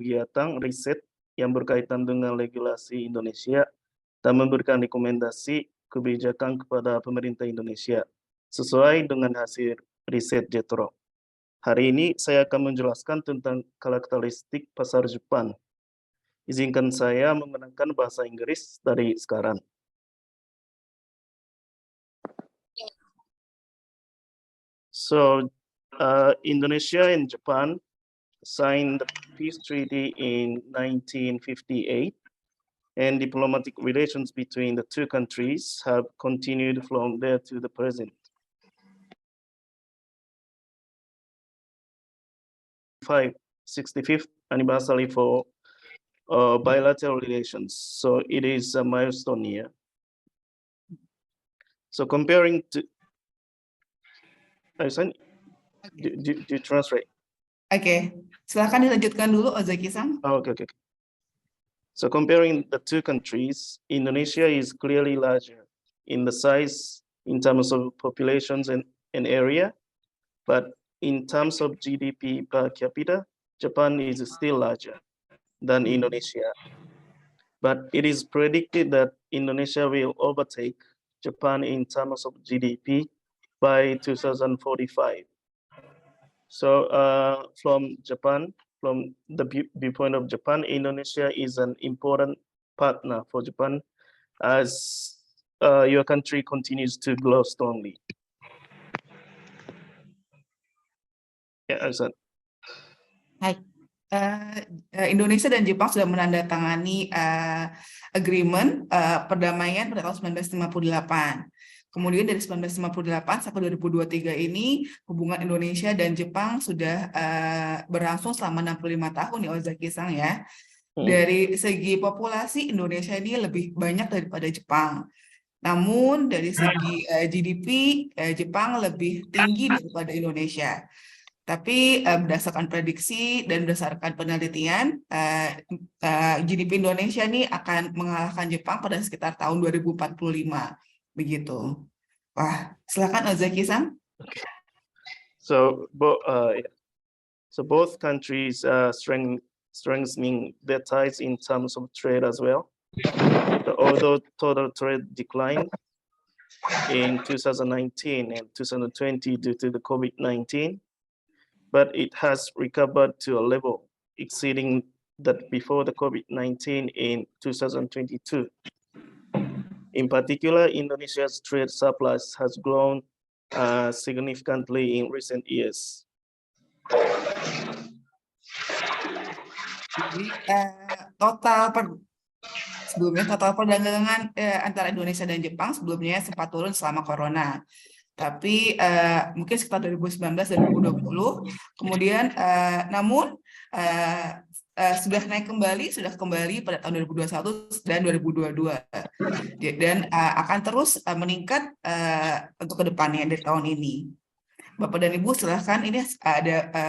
kegiatan riset yang berkaitan dengan regulasi Indonesia dan memberikan rekomendasi kebijakan kepada pemerintah Indonesia sesuai dengan hasil riset JETRO. Hari ini saya akan menjelaskan tentang karakteristik pasar Jepang. Izinkan saya menggunakan bahasa Inggris dari sekarang. So, Indonesia and Japan signed the peace treaty in 1958, and diplomatic relations between the two countries have continued from there to the present. 65th anniversary for bilateral relations, so it is a milestone year. So comparing to, do you translate? Oke, silakan dilanjutkan dulu Ozaki-san. Okay. So comparing the two countries, Indonesia is clearly larger in the size in terms of populations and area, but in terms of GDP per capita, Japan is still larger than Indonesia. But it is predicted that Indonesia will overtake Japan in terms of GDP by 2045. So from the viewpoint of Japan, Indonesia is an important partner for Japan as your country continues to grow strongly. Yeah, Azan. Hai, Indonesia dan Jepang sudah menandatangani agreement perdamaian pada tahun 1958. Kemudian dari 1958 sampai 2023 ini hubungan Indonesia dan Jepang sudah berlangsung selama 65 tahun ya Ozaki-san ya. Dari segi populasi Indonesia ini lebih banyak daripada Jepang. Namun dari segi GDP Jepang lebih tinggi daripada Indonesia. Tapi berdasarkan prediksi dan berdasarkan penelitian, GDP Indonesia ini akan mengalahkan Jepang pada sekitar tahun 2045. Begitu. Wah, silakan Ozaki-san. So both countries are strengthening their ties in terms of trade as well. So although total trade declined in 2019 and 2020 due to the COVID-19, but it has recovered to a level exceeding that before the COVID-19 in 2022. In particular, Indonesia's trade surplus has grown significantly in recent years. Total perdagangan antara Indonesia dan Jepang sebelumnya sempat turun selama corona. Tapi mungkin sekitar 2019 dan 2020. Kemudian namun sudah kembali pada tahun 2021 dan 2022 dan akan terus meningkat untuk kedepannya dari tahun ini. Bapak dan Ibu silahkan ini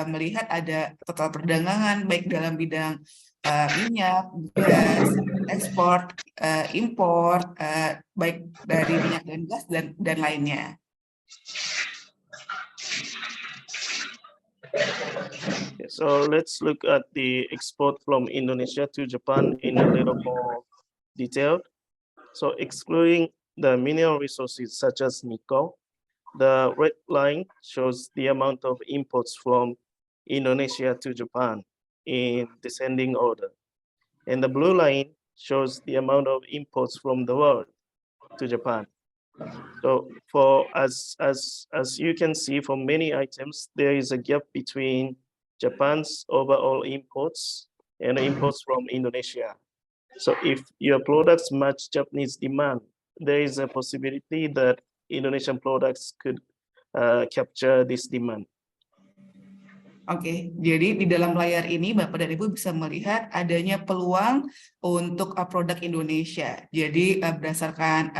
melihat ada total perdagangan baik dalam bidang minyak, gas, ekspor, impor, baik dari minyak dan gas dan lainnya. So let's look at the export from Indonesia to Japan in a little more detail. So excluding the mineral resources such as nickel, the red line shows the amount of imports from Indonesia to Japan in descending order. And the blue line shows the amount of imports from the world to Japan. So as you can see, for many items, there is a gap between Japan's overall imports and imports from Indonesia. So if your products match Japanese demand, there is a possibility that Indonesian products could capture this demand. Oke, jadi di dalam layar ini Bapak dan Ibu bisa melihat adanya peluang untuk produk Indonesia. Jadi berdasarkan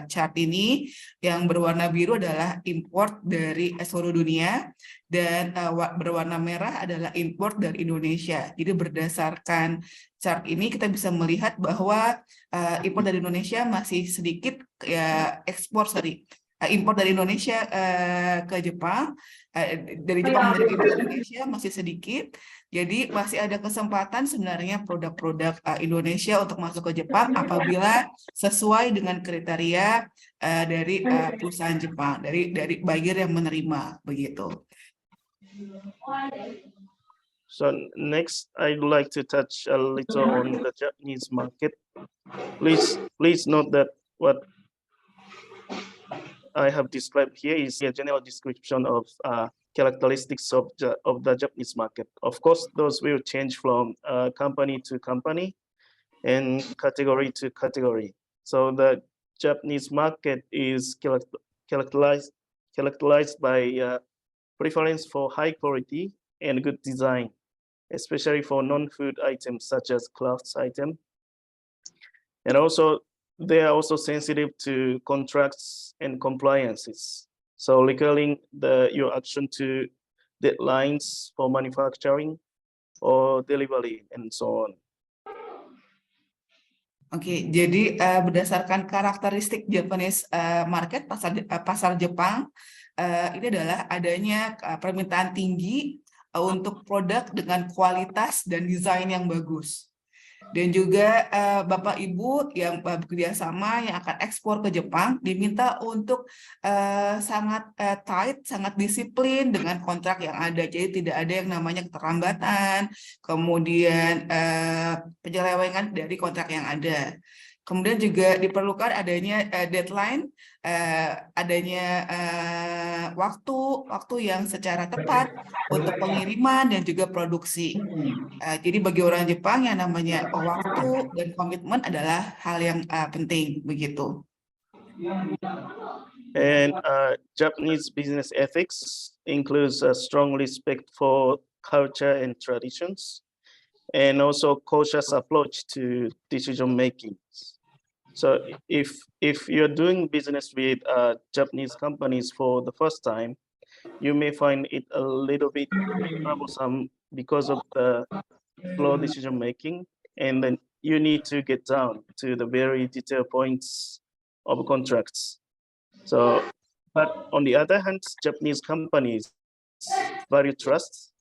chart ini yang berwarna biru adalah import dari seluruh dunia dan berwarna merah adalah import dari Indonesia. Jadi berdasarkan chart ini kita bisa melihat bahwa impor dari Indonesia masih sedikit ekspor impor dari Indonesia ke Jepang, dari Jepang menjadi impor ke Indonesia masih sedikit. Jadi masih ada kesempatan sebenarnya produk-produk Indonesia untuk masuk ke Jepang apabila sesuai dengan kriteria dari perusahaan Jepang, dari buyer yang menerima begitu. So next, I'd like to touch a little on the Japanese market. Please note that what I have described here is a general description of characteristics of the Japanese market. Of course, those will change from company to company and category to category. So the Japanese market is characterized by preference for high quality and good design, especially for non-food items such as crafts item. And also, they are also sensitive to contracts and compliances. So recalling your action to deadlines for manufacturing or delivery and so on. Oke, jadi berdasarkan karakteristik Japanese market, pasar Jepang, ini adalah adanya permintaan tinggi untuk produk dengan kualitas dan desain yang bagus. Dan juga Bapak Ibu yang bekerja sama yang akan ekspor ke Jepang diminta untuk sangat tight, sangat disiplin dengan kontrak yang ada. Jadi tidak ada yang namanya keterlambatan, kemudian penyelewengan dari kontrak yang ada. Kemudian juga diperlukan adanya deadline, adanya waktu yang secara tepat untuk pengiriman dan juga produksi. Jadi bagi orang Jepang yang namanya waktu dan komitmen adalah hal yang penting begitu. And Japanese business ethics includes a strong respect for culture and traditions, and also cautious approach to decision making. So if you're doing business with Japanese companies for the first time, you may find it a little bit troublesome because of the slow decision making, and then you need to get down to the very detailed points of contracts. So, but on the other hand, Japanese companies value trust,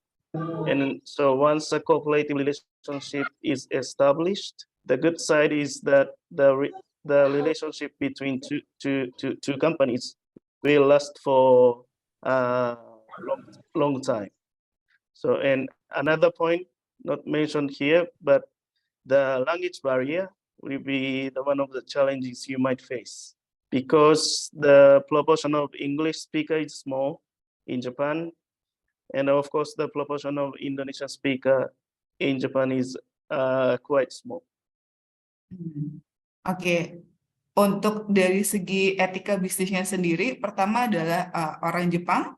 and so once a cooperative relationship is established, the good side is that the relationship between two companies will last for a long time. So, and another point not mentioned here, but the language barrier will be one of the challenges you might face, because the proportion of English speaker is small in Japan, and of course the proportion of Indonesian speaker in Japan is quite small. Oke, untuk dari segi etika bisnisnya sendiri, pertama adalah orang Jepang,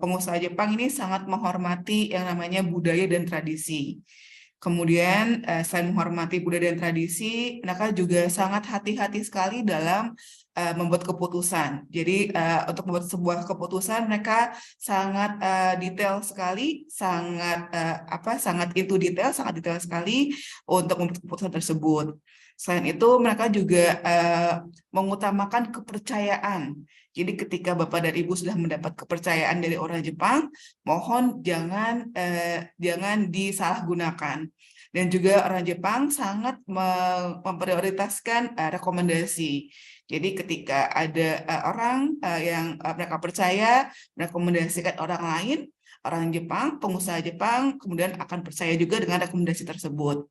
pengusaha Jepang ini sangat menghormati yang namanya budaya dan tradisi. Kemudian selain menghormati budaya dan tradisi, mereka juga sangat hati-hati sekali dalam membuat keputusan. Jadi untuk membuat sebuah keputusan mereka sangat detail sekali, sangat into detail, sangat detail sekali untuk membuat keputusan tersebut. Selain itu mereka juga mengutamakan kepercayaan. Jadi ketika Bapak dan Ibu sudah mendapat kepercayaan dari orang Jepang, mohon jangan disalahgunakan. Dan juga orang Jepang sangat memprioritaskan rekomendasi. Jadi ketika ada orang yang mereka percaya merekomendasikan orang lain, orang Jepang, pengusaha Jepang kemudian akan percaya juga dengan rekomendasi tersebut.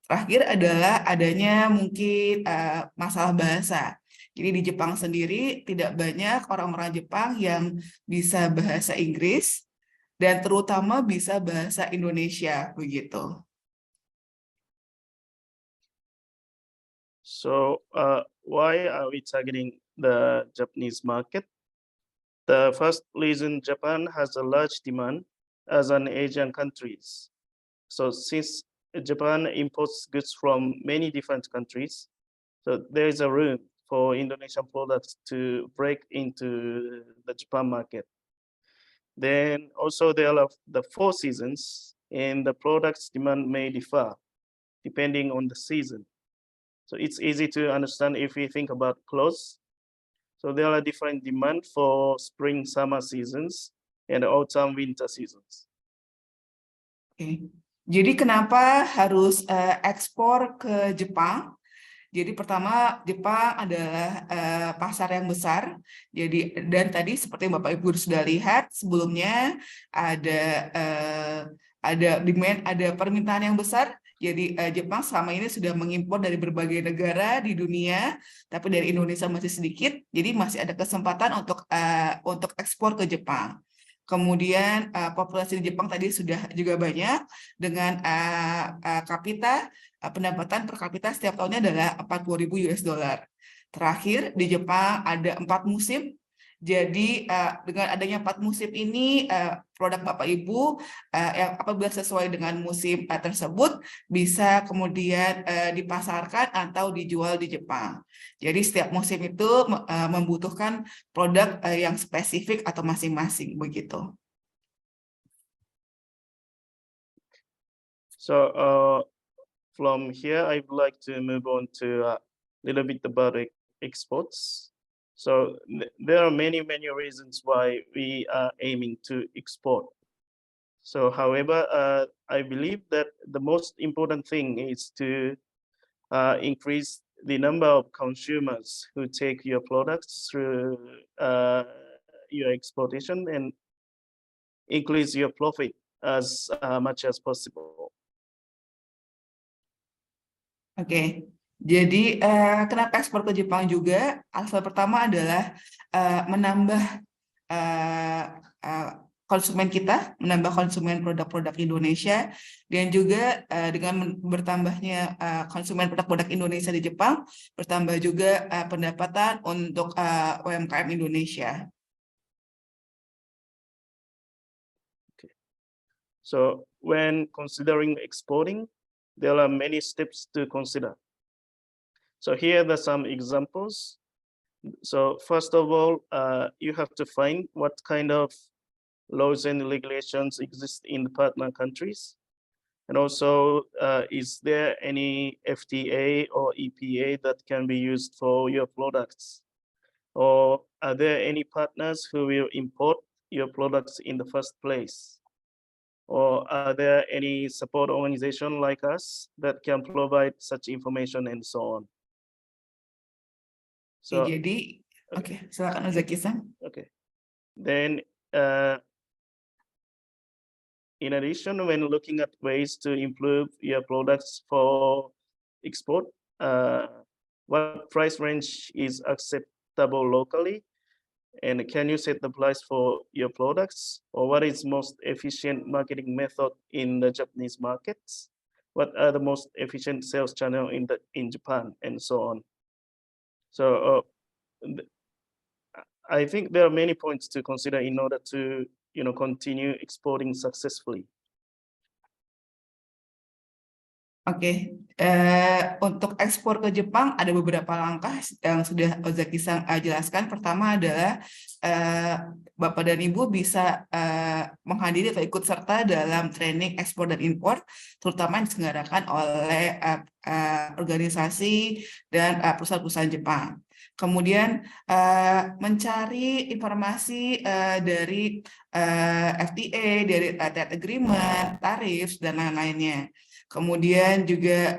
Terakhir adalah adanya mungkin masalah bahasa. Jadi di Jepang sendiri tidak banyak orang-orang Jepang yang bisa bahasa Inggris dan terutama bisa bahasa Indonesia begitu. So why are we targeting the Japanese market? The first reason, Japan has a large demand as an Asian countries. So since Japan imports goods from many different countries, so there is a room for Indonesian products to break into the Japan market. Then also there are the 4 seasons, and the products demand may differ depending on the season. So it's easy to understand if we think about clothes. So there are different demand for spring, summer seasons and autumn, winter seasons. Oke. Jadi kenapa harus ekspor ke Jepang? Jadi pertama, Jepang adalah pasar yang besar. Jadi dan tadi seperti yang Bapak Ibu sudah lihat sebelumnya ada demand, ada permintaan yang besar. Jadi Jepang selama ini sudah mengimpor dari berbagai negara di dunia, tapi dari Indonesia masih sedikit. Jadi masih ada kesempatan untuk ekspor ke Jepang. Kemudian populasi di Jepang tadi sudah juga banyak dengan pendapatan per kapita setiap tahunnya adalah 40.000 US dollar. Terakhir di Jepang ada 4 musim. Jadi dengan adanya 4 musim ini produk Bapak Ibu yang apabila sesuai dengan musim tersebut bisa kemudian dipasarkan atau dijual di Jepang. Jadi setiap musim itu membutuhkan produk yang spesifik atau masing-masing begitu. So from here, I would like to move on to a little bit about exports. So there are many reasons why we are aiming to export. So however, I believe that the most important thing is to increase the number of consumers who take your products through your exportation and increase your profit as much as possible. Oke, jadi kenapa ekspor ke Jepang juga? Alasan pertama adalah menambah konsumen kita, menambah konsumen produk-produk Indonesia, dan juga dengan bertambahnya konsumen produk-produk Indonesia di Jepang, bertambah juga pendapatan untuk UMKM Indonesia. Okay. So when considering exporting, there are many steps to consider. So here are some examples. So first of all, you have to find what kind of laws and regulations exist in the partner countries. And also, is there any FTA or EPA that can be used for your products? Or are there any partners who will import your products in the first place? Or are there any support organization like us that can provide such information and so on? So, Jadi, oke, silakan Ozaki-san. Okay. Then, in addition, when looking at ways to improve your products for export, what price range is acceptable locally? And can you set the price for your products? Or what is most efficient marketing method in the Japanese markets? What are the most efficient sales channel in Japan, and so on? So I think there are many points to consider in order to continue exporting successfully. Oke, untuk ekspor ke Jepang ada beberapa langkah yang sudah Ozaki-san jelaskan. Pertama adalah Bapak dan Ibu bisa menghadiri atau ikut serta dalam training ekspor dan impor, terutama yang diselenggarakan oleh organisasi dan perusahaan-perusahaan Jepang. Kemudian mencari informasi dari FTA, dari trade agreement, tarif, dan lain-lainnya. Kemudian juga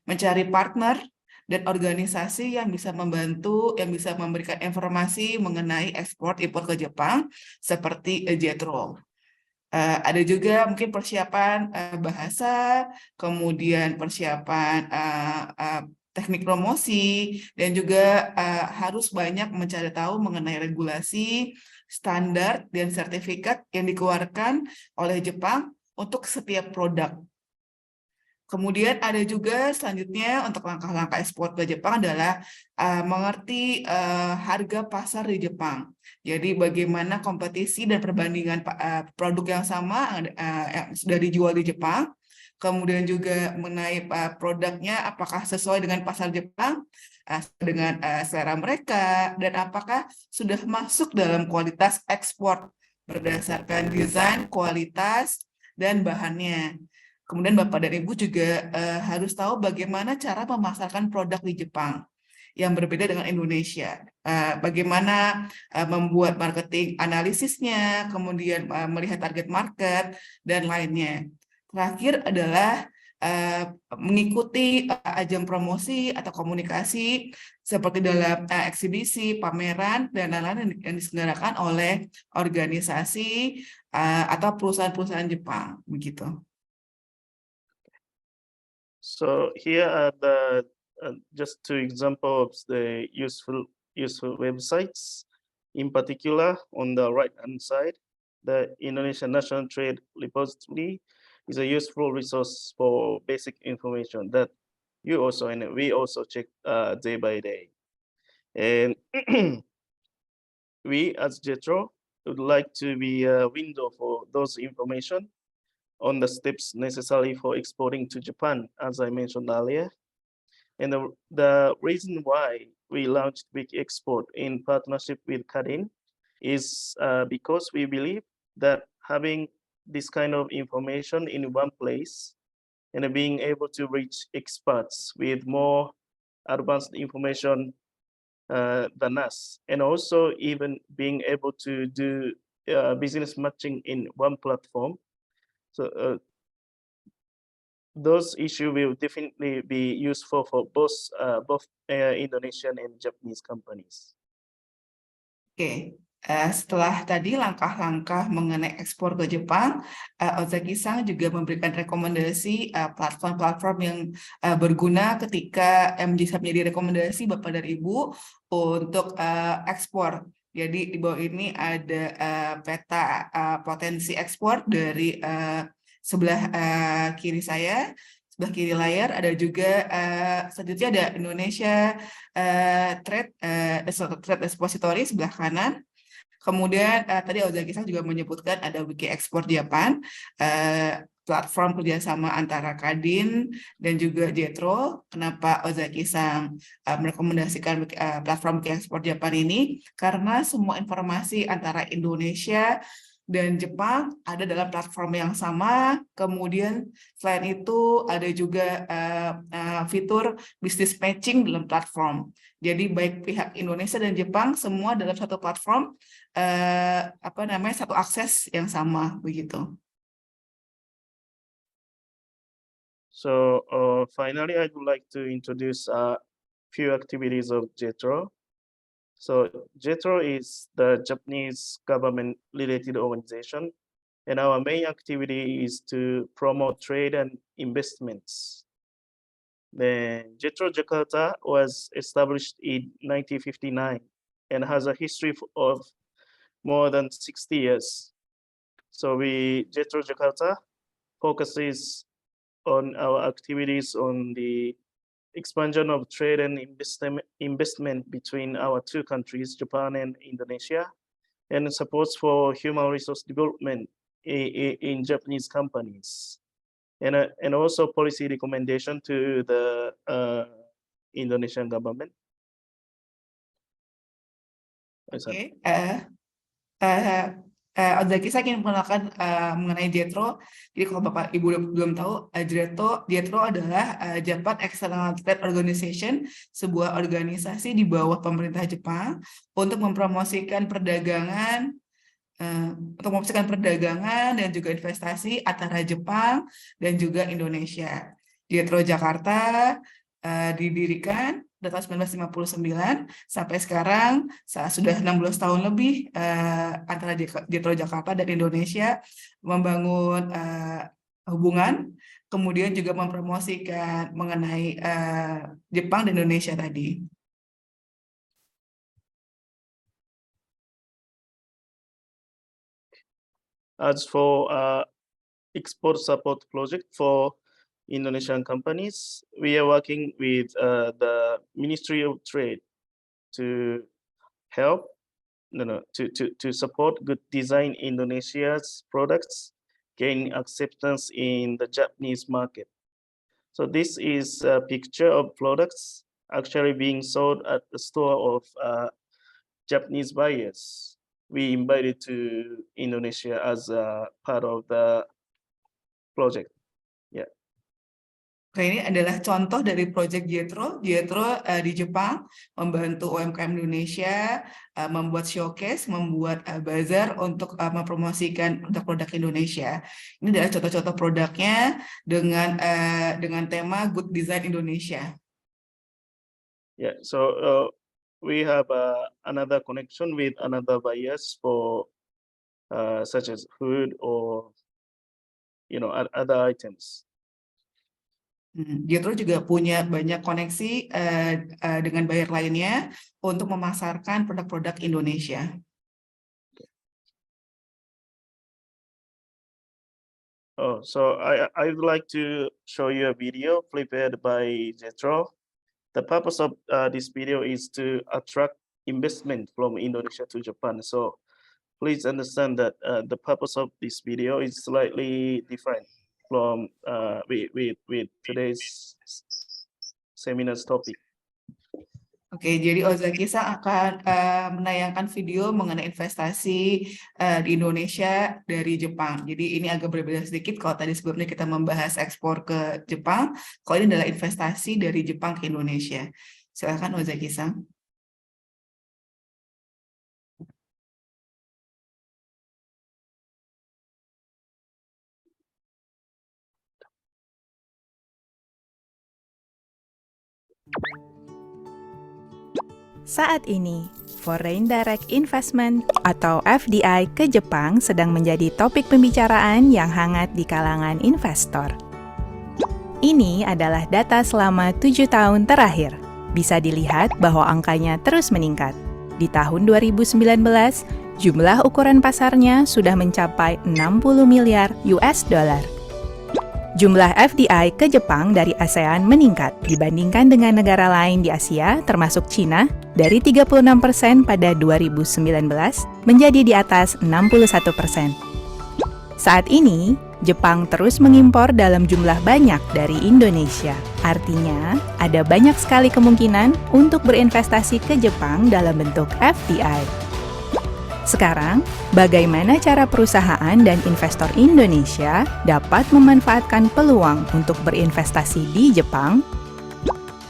mencari partner dan organisasi yang bisa membantu, yang bisa memberikan informasi mengenai ekspor impor ke Jepang, seperti JETRO. Ada juga mungkin persiapan bahasa, kemudian persiapan teknik promosi, dan juga harus banyak mencari tahu mengenai regulasi, standar, dan sertifikat yang dikeluarkan oleh Jepang untuk setiap produk. Kemudian ada juga selanjutnya untuk langkah-langkah ekspor ke Jepang adalah mengerti harga pasar di Jepang. Jadi bagaimana kompetisi dan perbandingan produk yang sama yang sudah dijual di Jepang. Kemudian juga mengenai produknya apakah sesuai dengan pasar Jepang, dengan selera mereka, dan apakah sudah masuk dalam kualitas ekspor berdasarkan desain, kualitas, dan bahannya. Kemudian Bapak dan Ibu juga harus tahu bagaimana cara memasarkan produk di Jepang. yang berbeda dengan Indonesia. Bagaimana membuat marketing analisisnya, kemudian melihat target market, dan lainnya. Terakhir adalah mengikuti ajang promosi atau komunikasi seperti dalam eksibisi, pameran, dan lain-lain yang diselenggarakan oleh organisasi atau perusahaan-perusahaan Jepang, begitu. So here are the just two examples of the useful websites. In particular, on the right-hand side, the Indonesian National Trade Repository is a useful resource for basic information that you also and we also check day by day. And we as JETRO would like to be a window for those information on the steps necessary for exporting to Japan, as I mentioned earlier. And the reason why we launched Wiki Export in partnership with Kadin is because we believe that having this kind of information in one place and being able to reach experts with more advanced information than us, and also even being able to do business matching in one platform. So those issues will definitely be useful for both Indonesian and Japanese companies. Oke, setelah tadi langkah-langkah mengenai ekspor ke Jepang, Ozaki-san juga memberikan rekomendasi platform-platform yang berguna ketika bisa menjadi rekomendasi Bapak dan Ibu untuk ekspor. Jadi di bawah ini ada peta potensi ekspor dari sebelah kiri saya. Sebelah kiri layar ada juga selanjutnya ada Indonesia Trade Repository sebelah kanan. Kemudian tadi Ozaki-san juga menyebutkan ada Wiki Export Japan, platform kerjasama antara Kadin dan juga JETRO. Kenapa Ozaki-san merekomendasikan platform Wiki Export Japan ini? Karena semua informasi antara Indonesia dan Jepang ada dalam platform yang sama. Kemudian selain itu ada juga fitur business matching dalam platform. Jadi baik pihak Indonesia dan Jepang semua dalam satu platform satu akses yang sama begitu. So finally, I would like to introduce a few activities of JETRO. So JETRO is the Japanese government-related organization, and our main activity is to promote trade and investments. Then JETRO Jakarta was established in 1959 and has a history of more than 60 years. So JETRO Jakarta focuses on our activities on the expansion of trade and investment between our two countries, Japan and Indonesia, and supports for human resource development in Japanese companies, and also policy recommendation to the Indonesian government. Oke, Ozaki-san ingin mengenalkan mengenai JETRO. Jadi kalau Bapak Ibu belum tahu, JETRO adalah Japan External Trade Organization, sebuah organisasi di bawah pemerintah Jepang untuk mempromosikan perdagangan dan juga investasi antara Jepang dan juga Indonesia. JETRO Jakarta didirikan tahun 1959 sampai sekarang sudah 16 tahun lebih antara JETRO Jakarta dan Indonesia membangun hubungan, kemudian juga mempromosikan mengenai Jepang dan Indonesia tadi. As for export support project for Indonesian companies, we are working with the Ministry of Trade to help, to support good design Indonesia's products gain acceptance in the Japanese market. So this is a picture of products actually being sold at the store of Japanese buyers. We invited to Indonesia as a part of the project. Yeah. Oke, ini adalah contoh dari Project Jetro. Jetro di Jepang membantu UMKM Indonesia membuat showcase, membuat bazar untuk mempromosikan produk-produk Indonesia. Ini adalah contoh-contoh produknya dengan tema Good Design Indonesia. Yeah, so we have another connection with another buyers for such as food or other items. Jetro juga punya banyak koneksi dengan buyer lainnya untuk memasarkan produk-produk Indonesia. Oh, so I would like to show you a video prepared by Jetro. The purpose of this video is to attract investment from Indonesia to Japan. So please understand that the purpose of this video is slightly different from with today's seminar's topic. Oke, jadi Ozaki-san akan menayangkan video mengenai investasi di Indonesia dari Jepang. Jadi ini agak berbeda sedikit kalau tadi sebelumnya kita membahas ekspor ke Jepang, kalau ini adalah investasi dari Jepang ke Indonesia. Silakan Ozaki-san. Saat ini, Foreign Direct Investment atau FDI ke Jepang sedang menjadi topik pembicaraan yang hangat di kalangan investor. Ini adalah data selama 7 tahun terakhir. Bisa dilihat bahwa angkanya terus meningkat. Di tahun 2019, jumlah ukuran pasarnya sudah mencapai 60 miliar US dollar. Jumlah FDI ke Jepang dari ASEAN meningkat dibandingkan dengan negara lain di Asia, termasuk Cina, dari 36% pada 2019 menjadi di atas 61%. Saat ini, Jepang terus mengimpor dalam jumlah banyak dari Indonesia. Artinya, ada banyak sekali kemungkinan untuk berinvestasi ke Jepang dalam bentuk FDI. Sekarang, bagaimana cara perusahaan dan investor Indonesia dapat memanfaatkan peluang untuk berinvestasi di Jepang?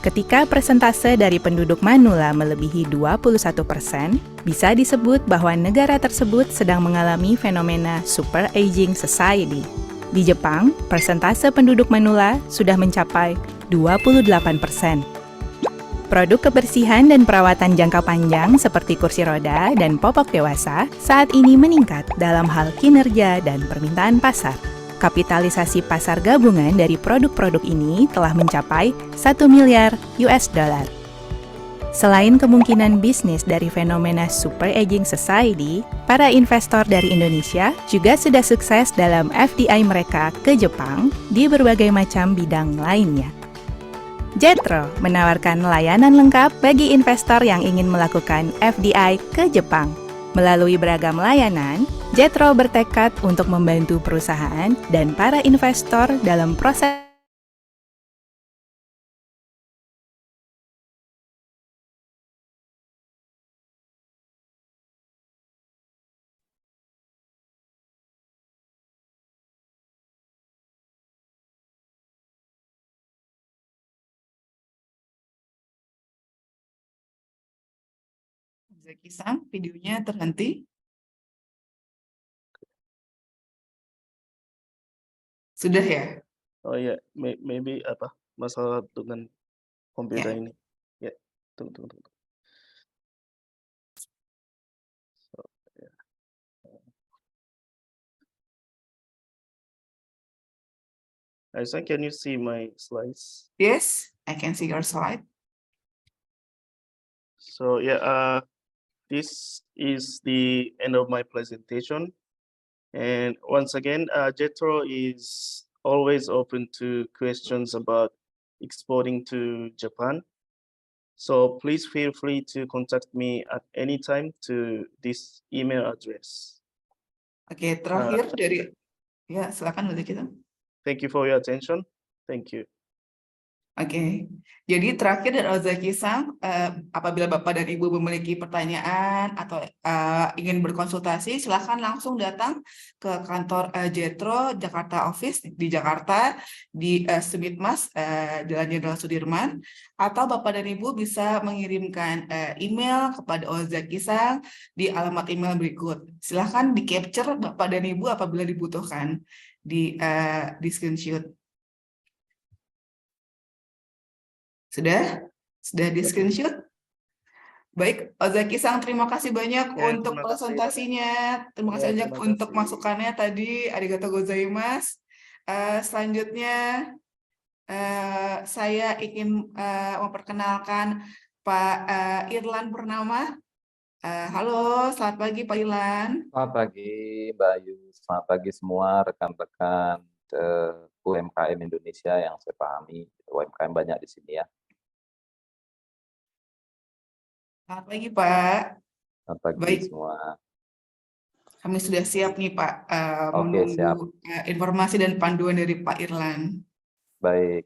Ketika persentase dari penduduk manula melebihi 21%, bisa disebut bahwa negara tersebut sedang mengalami fenomena super aging society. Di Jepang, persentase penduduk manula sudah mencapai 28%. Produk kebersihan dan perawatan jangka panjang seperti kursi roda dan popok dewasa saat ini meningkat dalam hal kinerja dan permintaan pasar. Kapitalisasi pasar gabungan dari produk-produk ini telah mencapai 1 miliar US dollar. Selain kemungkinan bisnis dari fenomena super aging society, para investor dari Indonesia juga sudah sukses dalam FDI mereka ke Jepang di berbagai macam bidang lainnya. Jetro menawarkan layanan lengkap bagi investor yang ingin melakukan FDI ke Jepang. Melalui beragam layanan, Jetro bertekad untuk membantu perusahaan dan para investor dalam proses Ozaki-san, videonya terhenti. Sudah ya? Oh ya, maybe masalah dengan komputer Ya. ini. Ya, tunggu. So, yeah. Aisan, can you see my slides? Yes, I can see your slide. So yeah, this is the end of my presentation. And once again, Jetro is always open to questions about exporting to Japan. So please feel free to contact me at any time to this email address. Oke, terakhir dari silakan Ozaki-san. Thank you for your attention. Thank you. Oke, jadi terakhir dari Ozaki-san, apabila Bapak dan Ibu memiliki pertanyaan atau ingin berkonsultasi, silakan langsung datang ke kantor Jetro Jakarta Office di Jakarta, di Sumitmas, Jalan Jenderal Sudirman, atau Bapak dan Ibu bisa mengirimkan email kepada Ozaki-san di alamat email berikut. Silakan di-capture Bapak dan Ibu apabila dibutuhkan di screenshot. Sudah? Sudah di screenshot? Baik, Ozaki-san, terima kasih banyak Ya, untuk terima kasih. presentasinya. Terima kasih Ya, banyak terima untuk kasih. masukannya tadi. Arigatou gozaimasu. Selanjutnya, saya ingin memperkenalkan Pak Irlan Purnama. Halo, selamat pagi Pak Irlan. Selamat pagi Mbak Ayu, selamat pagi semua rekan-rekan UMKM Indonesia yang saya pahami. UMKM banyak di sini ya. Selamat pagi Pak. Selamat pagi Baik. semua. Kami sudah siap nih Pak, Oke, siap. menunggu informasi dan panduan dari Pak Irlan. Baik,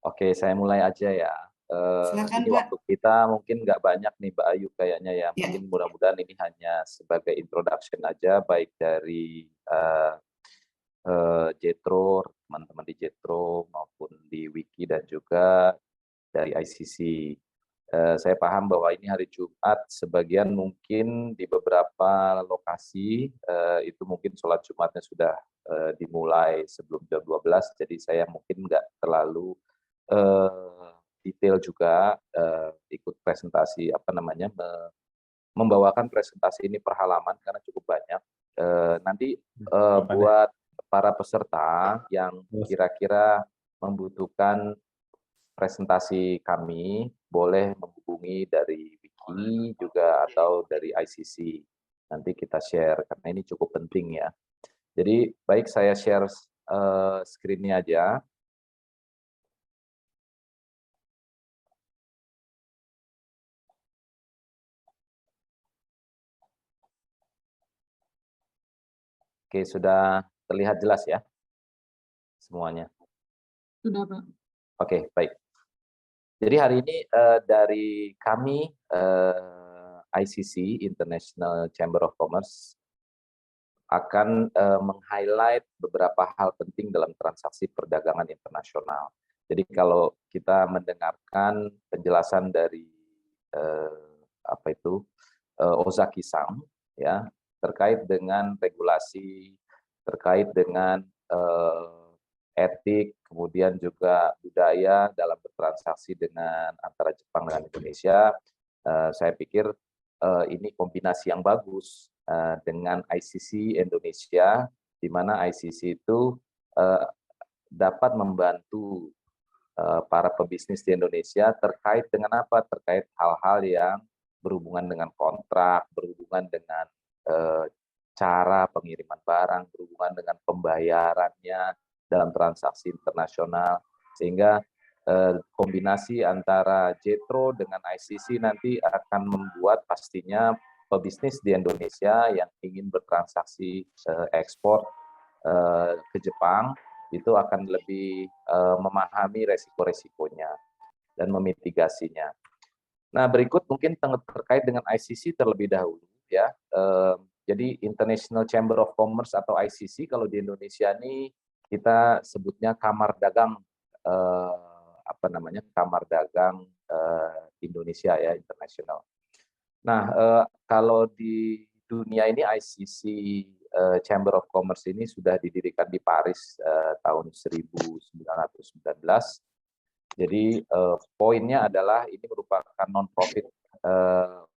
oke saya mulai aja ya. Silakan, Ini Pak. waktu kita mungkin nggak banyak nih Mbak Ayu kayaknya ya. Ya. Mungkin mudah-mudahan ini hanya sebagai introduction aja, baik dari Jetro, teman-teman di Jetro maupun di Wiki dan juga dari ICC. Saya paham bahwa ini hari Jumat, sebagian mungkin di beberapa lokasi itu mungkin sholat Jumatnya sudah dimulai sebelum jam 12, jadi saya mungkin nggak terlalu detail juga ikut presentasi membawakan presentasi ini per halaman karena cukup banyak. Nanti buat para peserta yang kira-kira membutuhkan presentasi kami, boleh menghubungi dari Wiki juga atau dari ICC. Nanti kita share karena ini cukup penting ya. Jadi baik, saya share screen-nya aja. Oke, sudah terlihat jelas ya semuanya? Sudah, Pak. Oke, baik. Jadi hari ini dari kami ICC, International Chamber of Commerce, akan meng-highlight beberapa hal penting dalam transaksi perdagangan internasional. Jadi kalau kita mendengarkan penjelasan dari Ozaki-san ya, terkait dengan regulasi, terkait dengan etik, kemudian juga budaya dalam bertransaksi dengan antara Jepang dan Indonesia, saya pikir ini kombinasi yang bagus dengan ICC Indonesia, di mana ICC itu dapat membantu para pebisnis di Indonesia terkait dengan apa? Terkait hal-hal yang berhubungan dengan kontrak, berhubungan dengan cara pengiriman barang, berhubungan dengan pembayarannya dalam transaksi internasional, sehingga kombinasi antara Jetro dengan ICC nanti akan membuat pastinya pebisnis di Indonesia yang ingin bertransaksi ekspor ke Jepang itu akan lebih memahami resiko-resikonya dan memitigasinya. Nah, berikut mungkin terkait dengan ICC terlebih dahulu ya. Jadi International Chamber of Commerce atau ICC kalau di Indonesia ini kita sebutnya Kamar Dagang Kamar Dagang Indonesia ya, internasional. Nah, kalau di dunia ini ICC Chamber of Commerce ini sudah didirikan di Paris tahun 1919. Jadi poinnya adalah ini merupakan non-profit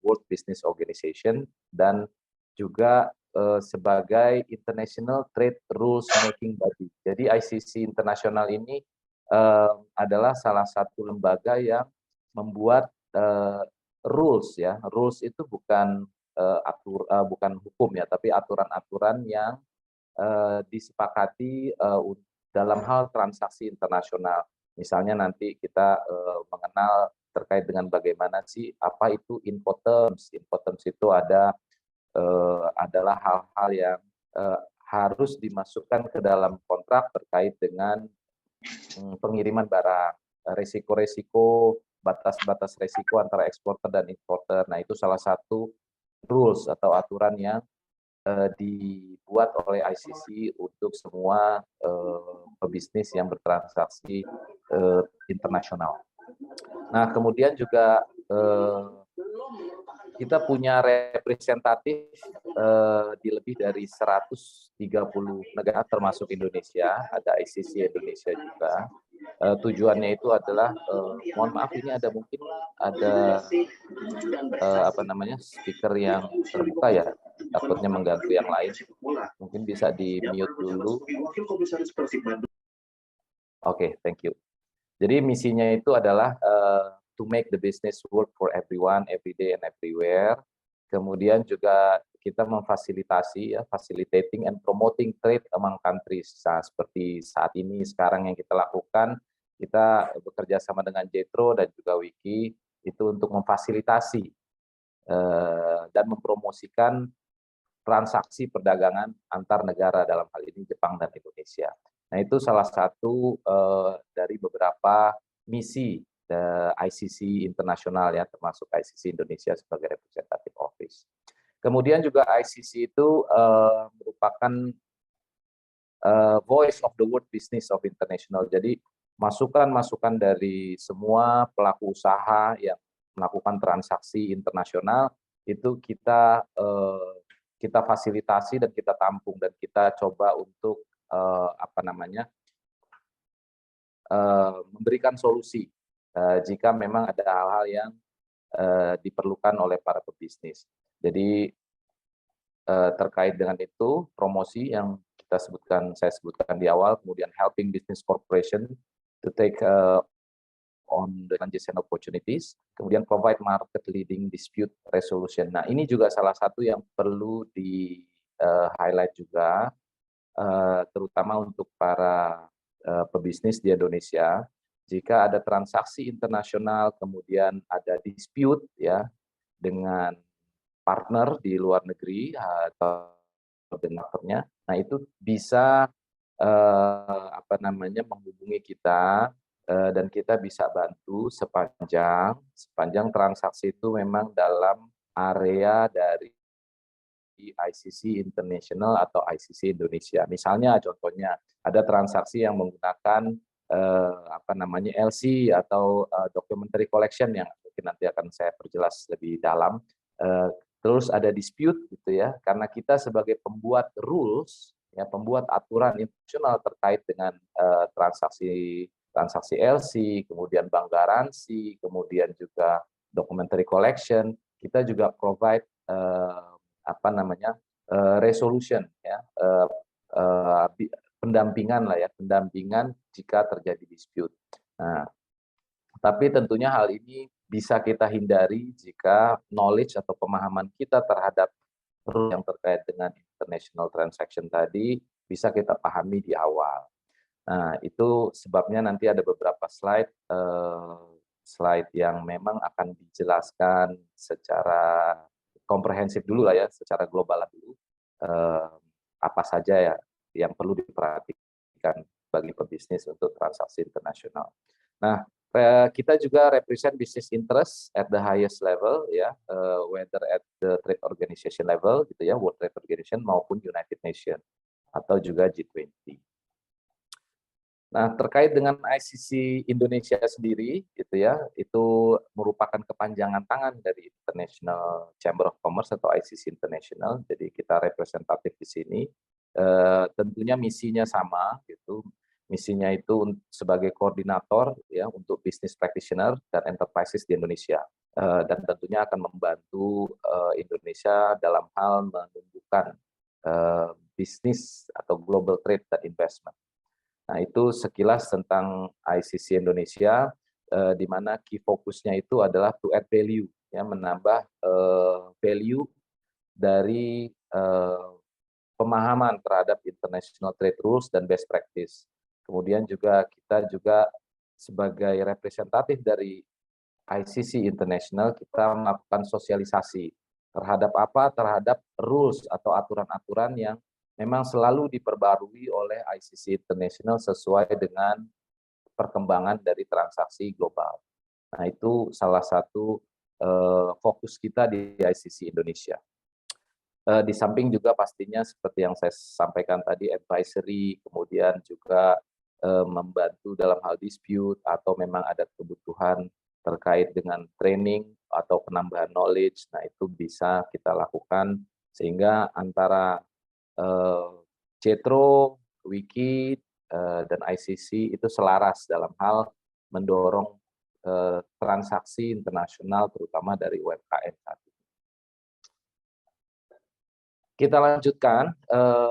World Business Organization dan juga sebagai International Trade Rules Making Body. Jadi ICC Internasional ini adalah salah satu lembaga yang membuat rules ya. Rules itu bukan bukan hukum ya, tapi aturan-aturan yang disepakati dalam hal transaksi internasional. Misalnya nanti kita mengenal terkait dengan bagaimana sih apa itu Incoterms. Incoterms itu adalah hal-hal yang harus dimasukkan ke dalam kontrak terkait dengan pengiriman barang. resiko-resiko, batas-batas resiko antara eksporter dan importer. Nah, itu salah satu rules atau aturan yang dibuat oleh ICC untuk semua pebisnis yang bertransaksi internasional. Nah, kemudian juga kita punya representatif di lebih dari 130 negara termasuk Indonesia, ada ICC Indonesia juga. Tujuannya itu adalah, mohon maaf ini ada mungkin ada speaker yang terbuka ya, takutnya mengganggu yang lain. Mungkin bisa di mute dulu. Oke, thank you. Jadi misinya itu adalah to make the business work for everyone, every day and everywhere. Kemudian juga kita memfasilitasi, ya, facilitating and promoting trade among countries. Nah, seperti saat ini sekarang yang kita lakukan, kita bekerja sama dengan JETRO dan juga Wiki itu untuk memfasilitasi dan mempromosikan transaksi perdagangan antar negara, dalam hal ini Jepang dan Indonesia. Nah, itu salah satu dari beberapa misi ICC internasional, ya, termasuk ICC Indonesia sebagai representative office. Kemudian juga ICC itu merupakan voice of the world business of international. Jadi masukan-masukan dari semua pelaku usaha yang melakukan transaksi internasional itu kita fasilitasi dan kita tampung dan kita coba untuk memberikan solusi jika memang ada hal-hal yang diperlukan oleh para pebisnis. Jadi terkait dengan itu, promosi yang saya sebutkan di awal, kemudian helping business corporation to take on the challenges and opportunities, kemudian provide market leading dispute resolution. Nah, ini juga salah satu yang perlu di highlight juga, terutama untuk para pebisnis di Indonesia. Jika ada transaksi internasional, kemudian ada dispute, ya, dengan partner di luar negeri atau donaturnya, nah itu bisa menghubungi kita dan kita bisa bantu sepanjang transaksi itu memang dalam area dari ICC International atau ICC Indonesia. Misalnya contohnya ada transaksi yang menggunakan LC atau documentary collection yang mungkin nanti akan saya perjelas lebih dalam. Terus ada dispute gitu ya, karena kita sebagai pembuat rules, ya, pembuat aturan internasional terkait dengan transaksi LC, kemudian bank garansi, kemudian juga documentary collection, kita juga provide resolution, ya, pendampingan lah ya, pendampingan jika terjadi dispute. Nah, tapi tentunya hal ini bisa kita hindari jika knowledge atau pemahaman kita terhadap rule yang terkait dengan international transaction tadi bisa kita pahami di awal. Nah, itu sebabnya nanti ada beberapa slide yang memang akan dijelaskan secara komprehensif dulu lah ya, secara global dulu, apa saja ya yang perlu diperhatikan bagi pebisnis untuk transaksi internasional. Nah, kita juga represent business interest at the highest level, ya, whether at the trade organization level gitu ya, World Trade Organization maupun United Nations atau juga G20. Nah, terkait dengan ICC Indonesia sendiri gitu ya, itu merupakan kepanjangan tangan dari International Chamber of Commerce atau ICC International. Jadi kita representatif di sini. Tentunya misinya sama gitu. Misinya itu sebagai koordinator ya untuk business practitioner dan enterprises di Indonesia, dan tentunya akan membantu Indonesia dalam hal menumbuhkan bisnis atau global trade dan investment. Nah, itu sekilas tentang ICC Indonesia, di mana key fokusnya itu adalah to add value, ya, menambah value dari pemahaman terhadap international trade rules dan best practice. Kemudian juga kita juga sebagai representatif dari ICC International, kita melakukan sosialisasi terhadap apa? Terhadap rules atau aturan-aturan yang memang selalu diperbarui oleh ICC International sesuai dengan perkembangan dari transaksi global. Nah, itu salah satu fokus kita di ICC Indonesia. Di samping juga pastinya seperti yang saya sampaikan tadi, advisory, kemudian juga membantu dalam hal dispute atau memang ada kebutuhan terkait dengan training atau penambahan knowledge. Nah, itu bisa kita lakukan sehingga antara CETRO, Wiki, dan ICC itu selaras dalam hal mendorong transaksi internasional terutama dari UMKM saat ini. Kita lanjutkan,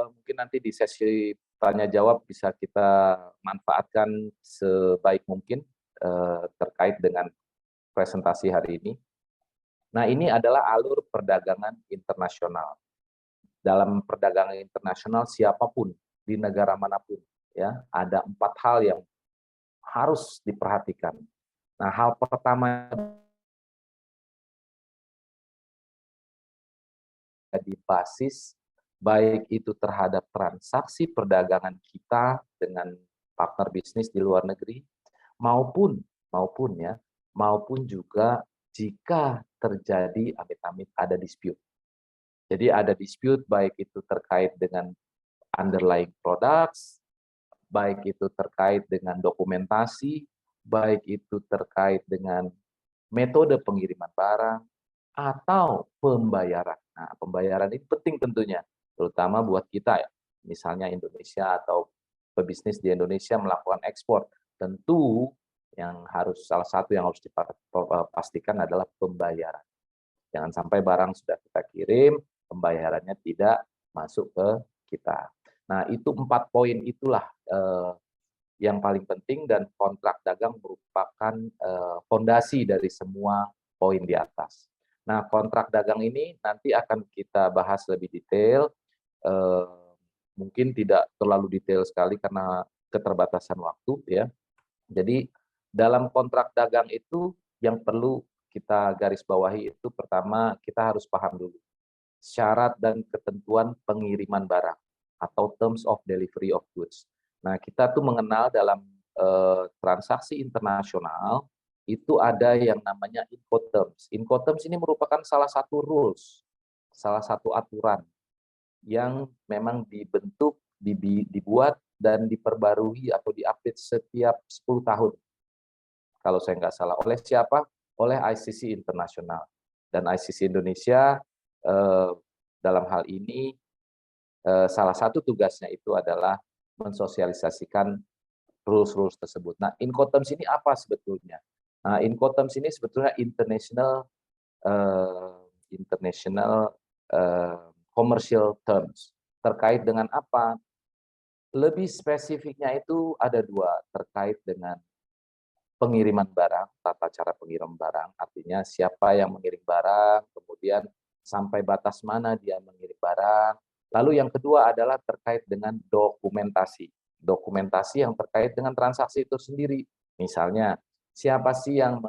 mungkin nanti di sesi tanya jawab bisa kita manfaatkan sebaik mungkin terkait dengan presentasi hari ini. Nah, ini adalah alur perdagangan internasional. Dalam perdagangan internasional siapapun di negara manapun, ya, ada 4 hal yang harus diperhatikan. Nah, hal pertama di basis baik itu terhadap transaksi perdagangan kita dengan partner bisnis di luar negeri maupun juga jika terjadi amit-amit ada dispute. Jadi ada dispute baik itu terkait dengan underlying products, baik itu terkait dengan dokumentasi, baik itu terkait dengan metode pengiriman barang atau pembayaran. Nah, pembayaran ini penting tentunya, terutama buat kita ya. Misalnya Indonesia atau pebisnis di Indonesia melakukan ekspor, tentu salah satu yang harus dipastikan adalah pembayaran. Jangan sampai barang sudah kita kirim, pembayarannya tidak masuk ke kita. Nah, itu 4 poin itulah yang paling penting dan kontrak dagang merupakan fondasi dari semua poin di atas. Nah, kontrak dagang ini nanti akan kita bahas lebih detail, mungkin tidak terlalu detail sekali karena keterbatasan waktu ya. Jadi dalam kontrak dagang itu yang perlu kita garis bawahi itu pertama kita harus paham dulu syarat dan ketentuan pengiriman barang atau terms of delivery of goods. Nah, kita tuh mengenal dalam transaksi internasional itu ada yang namanya Incoterms. Incoterms ini merupakan salah satu rules, salah satu aturan yang memang dibentuk, dibuat, dan diperbarui atau diupdate setiap 10 tahun. Kalau saya nggak salah. Oleh siapa? Oleh ICC Internasional. Dan ICC Indonesia dalam hal ini salah satu tugasnya itu adalah mensosialisasikan rules-rules tersebut. Nah, Incoterms ini apa sebetulnya? Nah, Incoterms ini sebetulnya international commercial terms. Terkait dengan apa? Lebih spesifiknya itu ada 2, terkait dengan pengiriman barang, tata cara pengirim barang, artinya siapa yang mengirim barang, kemudian sampai batas mana dia mengirim barang. Lalu yang kedua adalah terkait dengan dokumentasi. Dokumentasi yang terkait dengan transaksi itu sendiri. Misalnya, siapa sih yang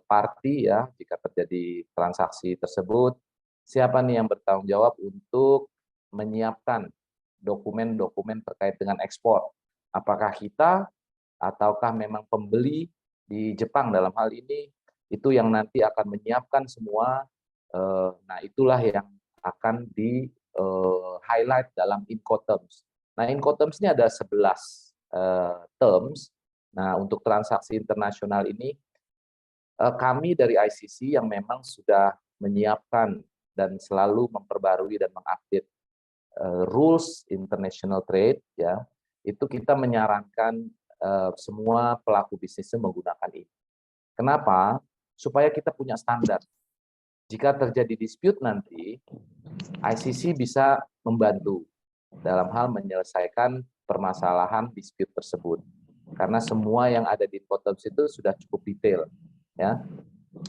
party ya jika terjadi transaksi tersebut, siapa nih yang bertanggung jawab untuk menyiapkan dokumen-dokumen terkait dengan ekspor. Apakah kita ataukah memang pembeli di Jepang dalam hal ini, itu yang nanti akan menyiapkan semua. Nah, itulah yang akan di highlight dalam Incoterms. Nah, Incoterms ini ada 11 terms. Nah, untuk transaksi internasional ini, kami dari ICC yang memang sudah menyiapkan dan selalu memperbarui dan mengupdate rules international trade, ya, itu kita menyarankan semua pelaku bisnisnya menggunakan ini. Kenapa? Supaya kita punya standar. Jika terjadi dispute nanti, ICC bisa membantu dalam hal menyelesaikan permasalahan dispute tersebut. Karena semua yang ada di Incoterms itu sudah cukup detail. Ya.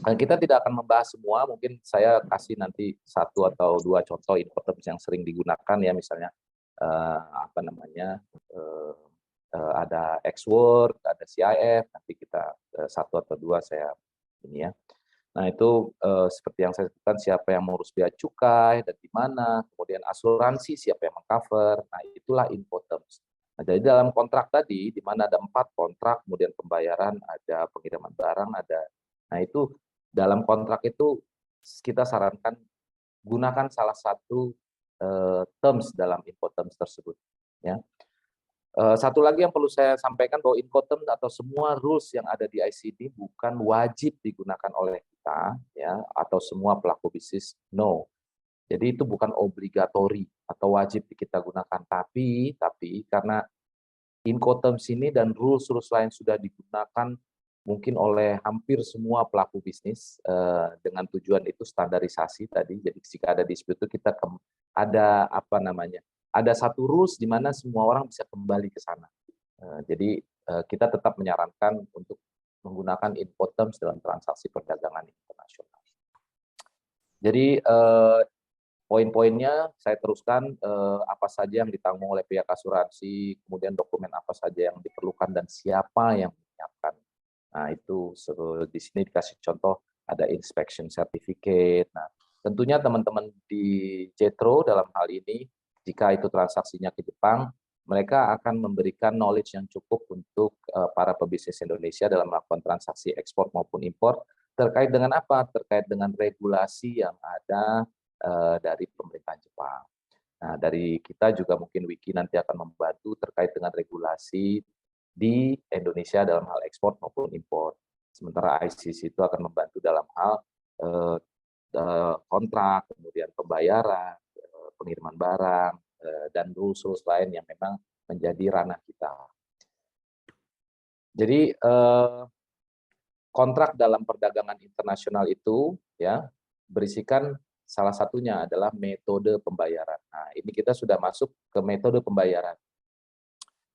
Kita tidak akan membahas semua, mungkin saya kasih nanti 1 atau 2 contoh Incoterms yang sering digunakan ya, misalnya ada X-Word, ada CIF, nanti kita 1 atau 2 saya ini ya. Nah, itu seperti yang saya sebutkan, siapa yang mengurus bea cukai dan di mana, kemudian asuransi siapa yang mengcover. Nah, itulah Incoterms. Nah, jadi dalam kontrak tadi, di mana ada 4 kontrak, kemudian pembayaran, ada pengiriman barang, ada. Nah, itu dalam kontrak itu kita sarankan gunakan salah satu terms dalam Incoterms tersebut. Ya. Satu lagi yang perlu saya sampaikan bahwa Incoterms atau semua rules yang ada di ICD bukan wajib digunakan oleh kita, ya, atau semua pelaku bisnis, no. Jadi itu bukan obligatori atau wajib kita gunakan, tapi karena Incoterms ini dan rules-rules lain sudah digunakan mungkin oleh hampir semua pelaku bisnis dengan tujuan itu standarisasi tadi. Jadi jika ada dispute itu kita ada apa namanya? Ada satu rules di mana semua orang bisa kembali ke sana. Jadi kita tetap menyarankan untuk menggunakan Incoterms dalam transaksi perdagangan internasional. Jadi poin-poinnya saya teruskan, apa saja yang ditanggung oleh pihak asuransi, kemudian dokumen apa saja yang diperlukan dan siapa yang menyiapkan. Nah, itu di sini dikasih contoh ada inspection certificate. Nah, tentunya teman-teman di JETRO dalam hal ini, jika itu transaksinya ke Jepang, mereka akan memberikan knowledge yang cukup untuk para pebisnis Indonesia dalam melakukan transaksi ekspor maupun impor, terkait dengan apa? Terkait dengan regulasi yang ada dari pemerintah Jepang. Nah, dari kita juga mungkin Wiki nanti akan membantu terkait dengan regulasi di Indonesia dalam hal ekspor maupun impor. Sementara ICC itu akan membantu dalam hal kontrak, kemudian pembayaran, pengiriman barang, dan rules-rules lain yang memang menjadi ranah kita. Jadi kontrak dalam perdagangan internasional itu ya berisikan salah satunya adalah metode pembayaran. Nah, ini kita sudah masuk ke metode pembayaran.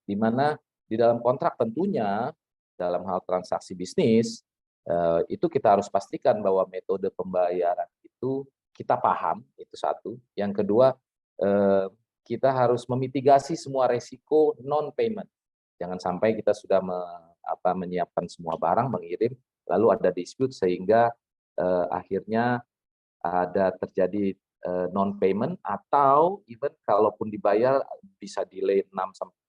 Di mana di dalam kontrak tentunya dalam hal transaksi bisnis itu kita harus pastikan bahwa metode pembayaran itu kita paham, itu satu. Yang kedua, kita harus memitigasi semua resiko non-payment. Jangan sampai kita sudah menyiapkan semua barang, mengirim, lalu ada dispute sehingga akhirnya ada terjadi non-payment atau even kalaupun dibayar bisa delay 6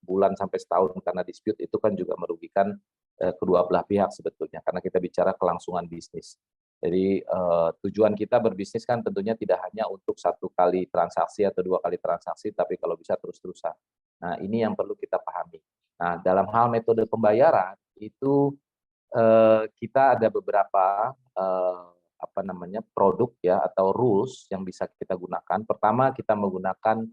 bulan sampai setahun karena dispute, itu kan juga merugikan kedua belah pihak sebetulnya karena kita bicara kelangsungan bisnis. Jadi tujuan kita berbisnis kan tentunya tidak hanya untuk 1 kali transaksi atau 2 kali transaksi, tapi kalau bisa terus-terusan. Nah, ini yang perlu kita pahami. Nah, dalam hal metode pembayaran itu kita ada beberapa produk ya atau rules yang bisa kita gunakan. Pertama, kita menggunakan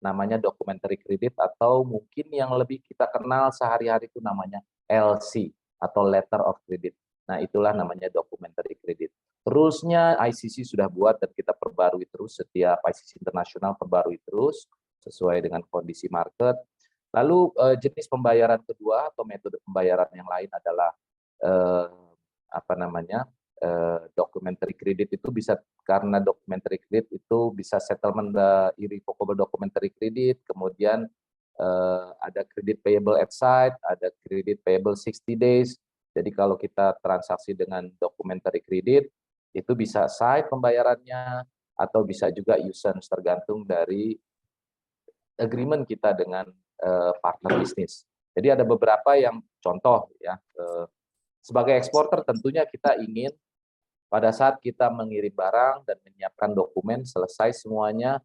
namanya documentary credit atau mungkin yang lebih kita kenal sehari-hari itu namanya LC atau letter of credit. Nah, itulah namanya documentary credit. Rules-nya ICC sudah buat dan kita perbarui terus, setiap ICC internasional perbarui terus sesuai dengan kondisi market. Lalu jenis pembayaran kedua atau metode pembayaran yang lain adalah documentary credit. Itu bisa karena documentary credit itu bisa settlement irrevocable documentary credit, kemudian ada credit payable at site, ada credit payable 60 days. Jadi kalau kita transaksi dengan documentary credit itu bisa site pembayarannya atau bisa juga usance tergantung dari agreement kita dengan partner bisnis. Jadi ada beberapa yang contoh ya. Sebagai eksporter tentunya kita ingin pada saat kita mengirim barang dan menyiapkan dokumen selesai semuanya,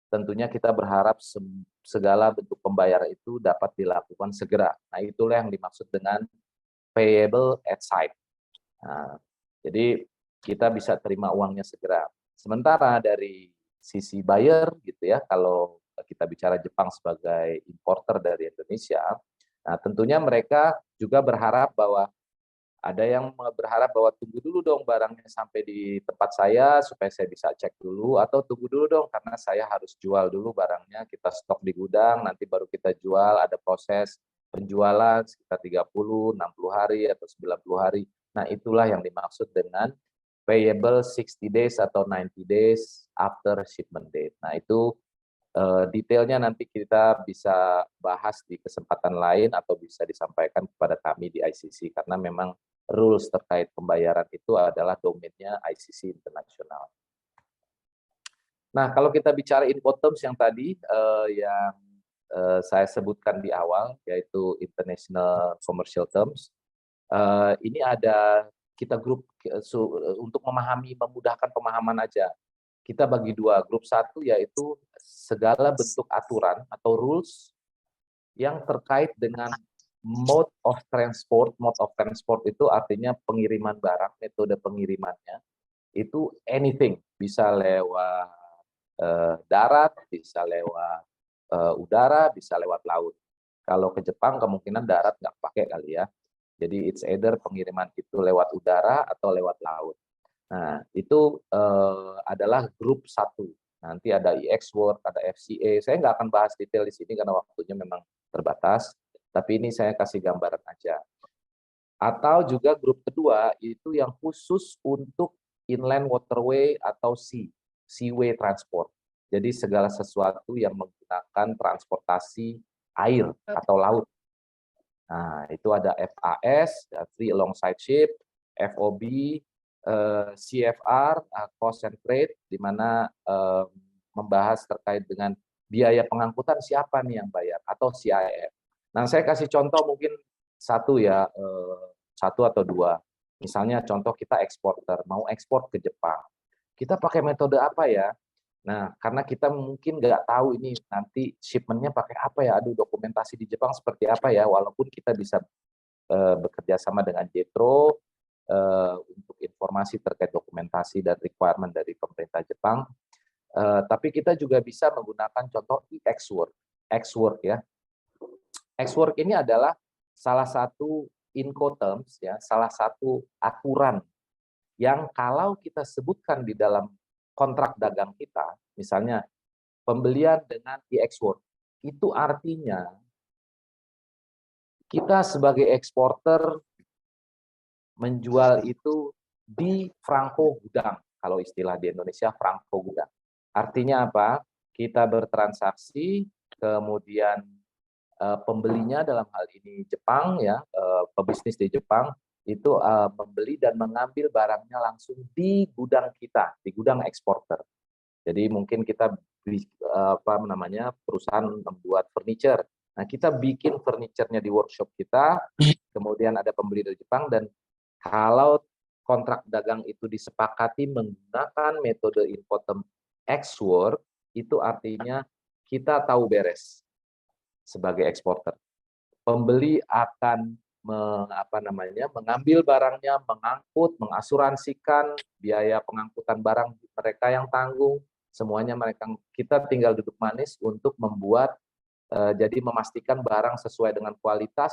tentunya kita berharap segala bentuk pembayaran itu dapat dilakukan segera. Nah, itulah yang dimaksud dengan payable at site. Nah, jadi kita bisa terima uangnya segera. Sementara dari sisi buyer gitu ya, kalau kita bicara Jepang sebagai importer dari Indonesia, nah tentunya mereka juga berharap bahwa ada yang berharap bahwa tunggu dulu dong barangnya sampai di tempat saya supaya saya bisa cek dulu, atau tunggu dulu dong karena saya harus jual dulu barangnya, kita stok di gudang, nanti baru kita jual, ada proses penjualan sekitar 30, 60 hari atau 90 hari. Nah, itulah yang dimaksud dengan payable 60 days atau 90 days after shipment date. Nah, itu detailnya nanti kita bisa bahas di kesempatan lain atau bisa disampaikan kepada kami di ICC karena memang rules terkait pembayaran itu adalah domainnya ICC internasional. Nah, kalau kita bicara Incoterms yang tadi yang saya sebutkan di awal, yaitu International Commercial Terms. Ini ada kita grup untuk memudahkan pemahaman aja. Kita bagi dua, grup satu yaitu segala bentuk aturan atau rules yang terkait dengan mode of transport. Mode of transport itu artinya pengiriman barang, metode pengirimannya itu anything, bisa lewat darat, bisa lewat udara, bisa lewat laut. Kalau ke Jepang kemungkinan darat nggak pakai kali ya. Jadi it's either pengiriman itu lewat udara atau lewat laut. Nah, itu adalah grup satu. Nanti ada EXWORK, ada FCA. Saya nggak akan bahas detail di sini karena waktunya memang terbatas. Tapi ini saya kasih gambaran aja. Atau juga grup kedua itu yang khusus untuk inland waterway atau seaway transport. Jadi segala sesuatu yang menggunakan transportasi air atau laut. Nah, itu ada FAS, Free Alongside Ship, FOB, CFR, Cost and Freight, di mana membahas terkait dengan biaya pengangkutan siapa nih yang bayar, atau CIF. Nah, saya kasih contoh mungkin satu ya, satu atau dua. Misalnya contoh kita eksporter, mau ekspor ke Jepang. Kita pakai metode apa ya? Nah, karena kita mungkin nggak tahu ini nanti shipment-nya pakai apa ya, aduh dokumentasi di Jepang seperti apa ya, walaupun kita bisa bekerja sama dengan JETRO untuk informasi terkait dokumentasi dan requirement dari pemerintah Jepang, tapi kita juga bisa menggunakan contoh EXWORK ya. EXWORK ini adalah salah satu Incoterms ya, salah satu aturan yang kalau kita sebutkan di dalam kontrak dagang kita, misalnya pembelian dengan EXWORK, itu artinya kita sebagai eksporter menjual itu di Franko Gudang, kalau istilah di Indonesia Franko Gudang. Artinya apa? Kita bertransaksi, kemudian pembelinya dalam hal ini Jepang ya, pebisnis di Jepang itu membeli dan mengambil barangnya langsung di gudang kita, di gudang eksporter. Jadi mungkin kita perusahaan membuat furniture. Nah, kita bikin furniture-nya di workshop kita, kemudian ada pembeli dari Jepang, dan kalau kontrak dagang itu disepakati menggunakan metode Incoterms EXWORK, itu artinya kita tahu beres sebagai eksporter. Pembeli akan mengambil barangnya, mengangkut, mengasuransikan biaya pengangkutan barang mereka yang tanggung, semuanya kita tinggal duduk manis untuk membuat, jadi memastikan barang sesuai dengan kualitas,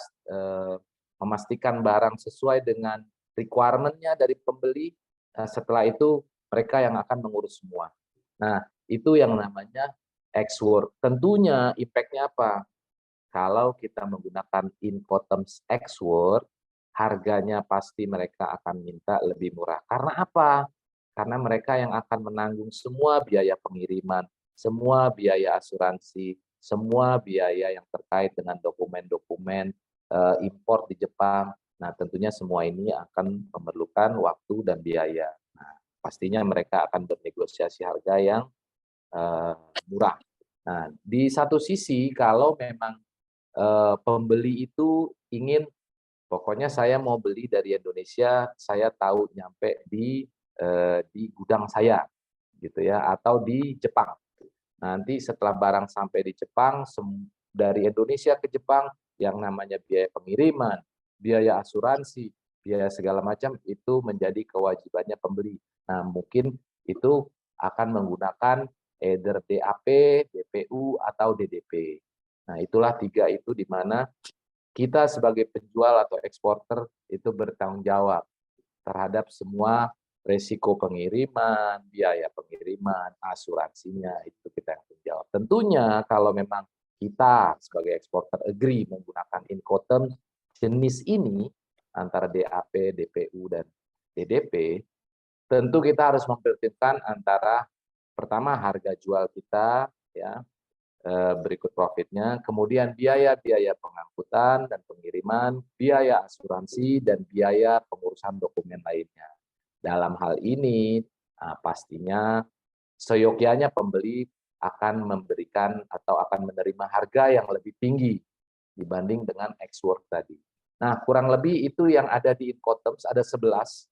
memastikan barang sesuai dengan requirement-nya dari pembeli. Setelah itu mereka yang akan mengurus semua. Nah, itu yang namanya EXWORK. Tentunya impact-nya apa? Kalau kita menggunakan Incoterms EXWORK, harganya pasti mereka akan minta lebih murah. Karena apa? Karena mereka yang akan menanggung semua biaya pengiriman, semua biaya asuransi, semua biaya yang terkait dengan dokumen-dokumen impor di Jepang. Nah, tentunya semua ini akan memerlukan waktu dan biaya. Nah, pastinya mereka akan bernegosiasi harga yang murah. Nah, di satu sisi kalau memang pembeli itu ingin, pokoknya saya mau beli dari Indonesia, saya tahu nyampe di gudang saya, gitu ya, atau di Jepang. Nanti setelah barang sampai di Jepang, dari Indonesia ke Jepang, yang namanya biaya pengiriman, biaya asuransi, biaya segala macam itu menjadi kewajibannya pembeli. Nah, mungkin itu akan menggunakan either DAP, DPU, atau DDP. Nah, itulah tiga itu di mana kita sebagai penjual atau eksporter itu bertanggung jawab terhadap semua resiko pengiriman, biaya pengiriman, asuransinya, itu kita yang tanggung jawab. Tentunya kalau memang kita sebagai eksporter agree menggunakan Incoterms jenis ini antara DAP, DPU, dan DDP, tentu kita harus memperhitungkan antara pertama harga jual kita, ya, berikut profitnya, kemudian biaya-biaya pengangkutan dan pengiriman, biaya asuransi, dan biaya pengurusan dokumen lainnya. Dalam hal ini, pastinya seyogyanya pembeli akan memberikan atau akan menerima harga yang lebih tinggi dibanding dengan ex-work tadi. Nah, kurang lebih itu yang ada di Incoterms, ada 11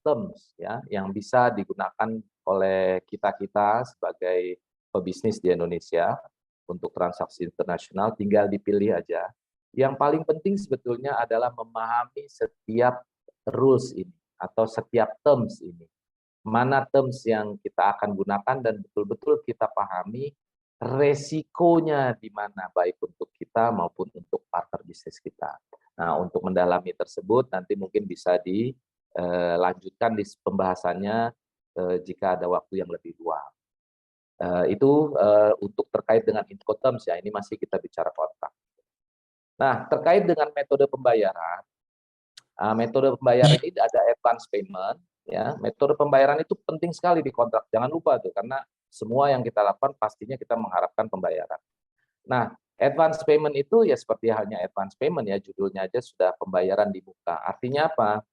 terms ya yang bisa digunakan oleh kita sebagai pebisnis di Indonesia untuk transaksi internasional, tinggal dipilih aja. Yang paling penting sebetulnya adalah memahami setiap rules ini atau setiap terms ini. Mana terms yang kita akan gunakan dan betul-betul kita pahami resikonya di mana, baik untuk kita maupun untuk partner bisnis kita. Nah, untuk mendalami tersebut nanti mungkin bisa dilanjutkan di pembahasannya jika ada waktu yang lebih luang. Itu untuk terkait dengan Incoterms ya, ini masih kita bicara kontrak. Nah, terkait dengan metode pembayaran ini ada advance payment, ya. Metode pembayaran itu penting sekali di kontrak, jangan lupa tuh, karena semua yang kita lakukan pastinya kita mengharapkan pembayaran. Nah, advance payment itu ya seperti halnya advance payment ya, judulnya aja sudah pembayaran di muka. Artinya apa?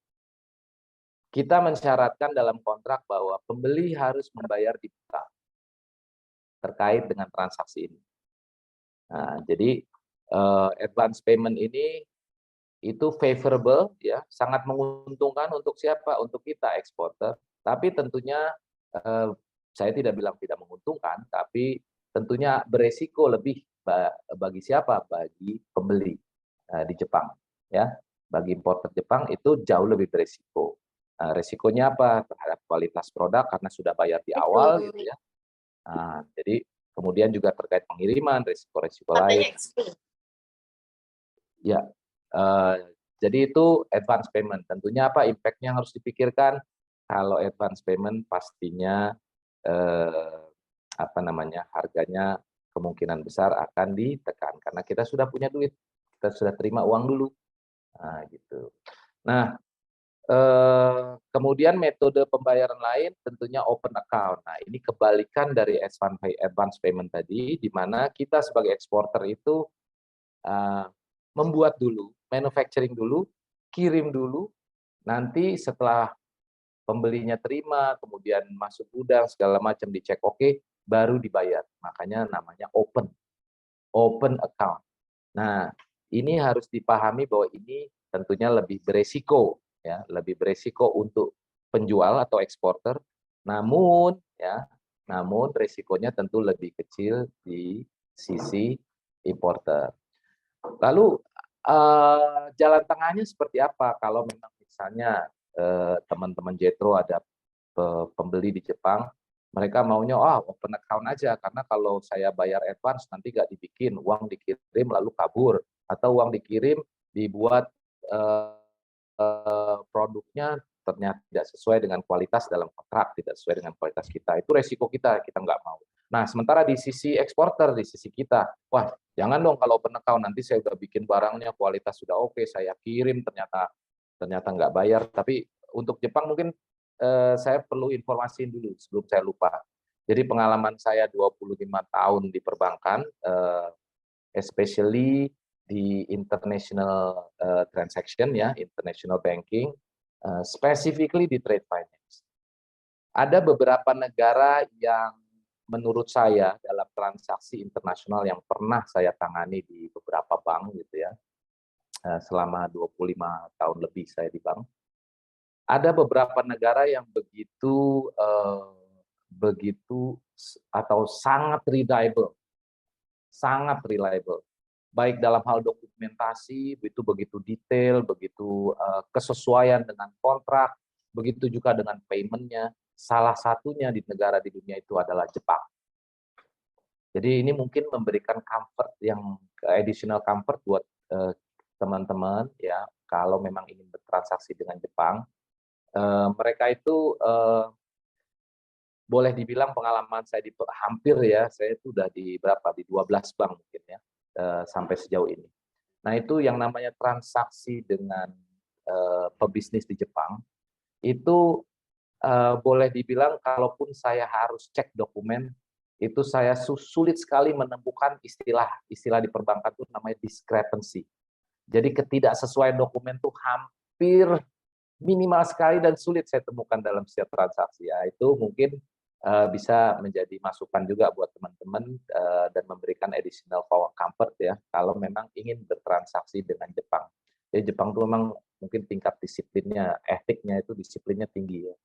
Kita mensyaratkan dalam kontrak bahwa pembeli harus membayar di muka terkait dengan transaksi ini. Nah, jadi advance payment ini itu favorable ya, sangat menguntungkan untuk siapa? Untuk kita eksporter. Tapi tentunya saya tidak bilang tidak menguntungkan, tapi tentunya beresiko lebih bagi siapa? Bagi pembeli di Jepang ya. Bagi importer Jepang itu jauh lebih beresiko. Resikonya apa? Terhadap kualitas produk karena sudah bayar di awal gitu ya. Nah, jadi kemudian juga terkait pengiriman, resiko-resiko lain. Ya, jadi itu advance payment. Tentunya apa impact-nya harus dipikirkan. Kalau advance payment pastinya harganya kemungkinan besar akan ditekan karena kita sudah punya duit, kita sudah terima uang dulu. Nah, gitu. Nah, kemudian metode pembayaran lain tentunya open account. Nah, ini kebalikan dari advance payment tadi, di mana kita sebagai eksporter itu membuat dulu, manufacturing dulu, kirim dulu, nanti setelah pembelinya terima, kemudian masuk gudang, segala macam dicek oke, baru dibayar. Makanya namanya open account. Nah, ini harus dipahami bahwa ini tentunya lebih beresiko, ya, lebih beresiko untuk penjual atau eksporter. Namun resikonya tentu lebih kecil di sisi importer. Lalu jalan tengahnya seperti apa kalau memang misalnya teman-teman Jetro ada pembeli di Jepang, mereka maunya open account aja karena kalau saya bayar advance nanti nggak dibikin, uang dikirim lalu kabur, atau uang dikirim dibuat produknya ternyata tidak sesuai dengan kualitas dalam kontrak, tidak sesuai dengan kualitas kita. Itu resiko kita nggak mau. Nah, sementara di sisi eksporter, di sisi kita, wah jangan dong kalau open account, nanti saya udah bikin barangnya, kualitas sudah oke, saya kirim, ternyata nggak bayar. Tapi untuk Jepang mungkin saya perlu informasiin dulu sebelum saya lupa. Jadi pengalaman saya 25 tahun di perbankan, especially di international transaction ya, international banking, specifically di trade finance. Ada beberapa negara yang menurut saya dalam transaksi internasional yang pernah saya tangani di beberapa bank gitu ya, selama 25 tahun lebih saya di bank, ada beberapa negara yang begitu atau sangat reliable, baik dalam hal dokumentasi itu begitu detail, begitu kesesuaian dengan kontrak, begitu juga dengan paymentnya. Salah satunya di negara di dunia itu adalah Jepang. Jadi ini mungkin memberikan comfort yang additional comfort buat teman-teman ya, kalau memang ingin bertransaksi dengan Jepang. Mereka itu boleh dibilang pengalaman saya hampir ya, saya itu udah di 12 bank mungkin ya, sampai sejauh ini. Nah, itu yang namanya transaksi dengan pebisnis di Jepang, itu boleh dibilang kalaupun saya harus cek dokumen, itu saya sulit sekali menemukan istilah di perbankan itu namanya discrepancy. Jadi ketidaksesuaian dokumen itu hampir minimal sekali dan sulit saya temukan dalam setiap transaksi. Ya, itu mungkin bisa menjadi masukan juga buat teman-teman dan memberikan additional comfort ya kalau memang ingin bertransaksi dengan Jepang. Jadi Jepang itu memang mungkin tingkat disiplinnya, etiknya itu disiplinnya tinggi ya.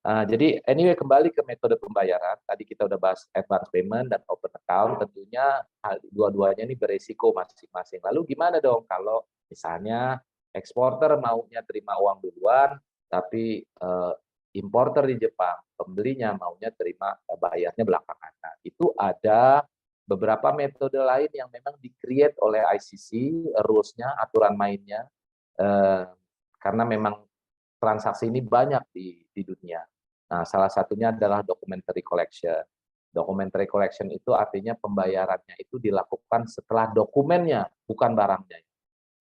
Jadi anyway kembali ke metode pembayaran. Tadi kita udah bahas advance payment dan open account. Tentunya dua-duanya ini beresiko masing-masing. Lalu gimana dong kalau misalnya eksporter maunya terima uang duluan, tapi importer di Jepang, pembelinya maunya terima bayarnya belakangan. Nah, itu ada beberapa metode lain yang memang di-create oleh ICC, rules-nya, aturan mainnya, karena memang transaksi ini banyak di dunia. Nah, salah satunya adalah documentary collection. Documentary collection itu artinya pembayarannya itu dilakukan setelah dokumennya, bukan barangnya.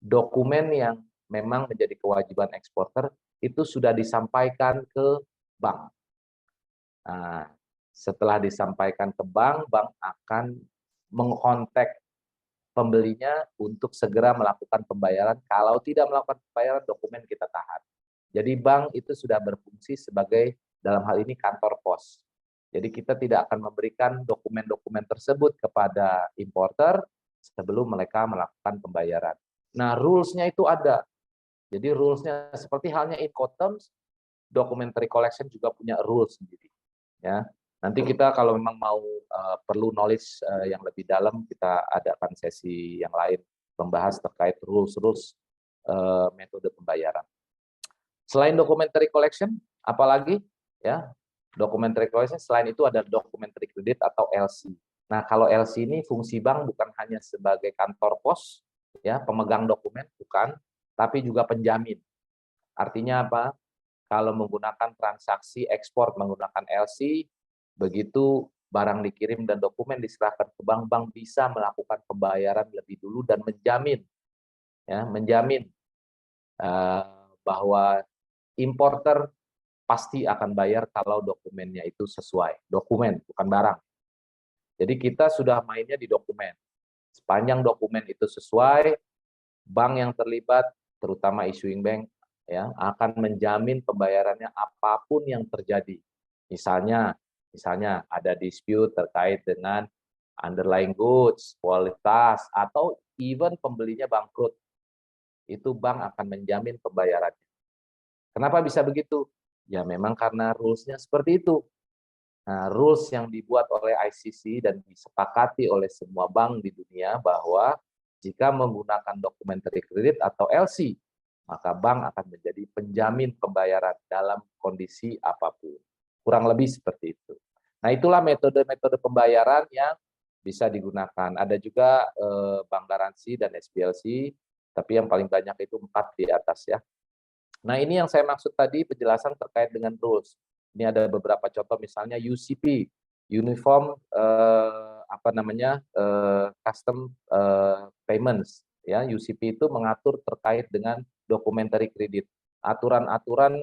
Dokumen yang memang menjadi kewajiban eksporter itu sudah disampaikan ke bank. Nah, setelah disampaikan ke bank, bank akan mengkontak pembelinya untuk segera melakukan pembayaran. Kalau tidak melakukan pembayaran, dokumen kita tahan. Jadi bank itu sudah berfungsi sebagai dalam hal ini kantor pos. Jadi kita tidak akan memberikan dokumen-dokumen tersebut kepada importer sebelum mereka melakukan pembayaran. Nah, rules-nya itu ada. Jadi rules-nya seperti halnya Incoterms, documentary collection juga punya rules sendiri. Ya, nanti kita kalau memang mau perlu knowledge yang lebih dalam, kita adakan sesi yang lain membahas terkait rules-rules metode pembayaran. Selain documentary collection, apalagi ya documentary collection selain itu ada documentary credit atau LC. Nah, kalau LC ini fungsi bank bukan hanya sebagai kantor pos, ya pemegang dokumen bukan, tapi juga penjamin. Artinya apa? Kalau menggunakan transaksi ekspor menggunakan LC, begitu barang dikirim dan dokumen diserahkan ke bank, bank bisa melakukan pembayaran lebih dulu dan menjamin, ya, menjamin bahwa importer pasti akan bayar kalau dokumennya itu sesuai. Dokumen, bukan barang. Jadi kita sudah mainnya di dokumen. Sepanjang dokumen itu sesuai, bank yang terlibat, terutama issuing bank, ya akan menjamin pembayarannya apapun yang terjadi. Misalnya ada dispute terkait dengan underlying goods, kualitas, atau even pembelinya bangkrut. Itu bank akan menjamin pembayarannya. Kenapa bisa begitu? Ya memang karena rules-nya seperti itu. Nah, rules yang dibuat oleh ICC dan disepakati oleh semua bank di dunia bahwa jika menggunakan documentary credit atau LC, maka bank akan menjadi penjamin pembayaran dalam kondisi apapun. Kurang lebih seperti itu. Nah, itulah metode-metode pembayaran yang bisa digunakan. Ada juga bank garansi dan SBLC, tapi yang paling banyak itu 4 di atas ya. Nah, ini yang saya maksud tadi penjelasan terkait dengan rules. Ini ada beberapa contoh, misalnya UCP, Uniform Custom Payments. Ya, UCP itu mengatur terkait dengan documentary credit, aturan-aturan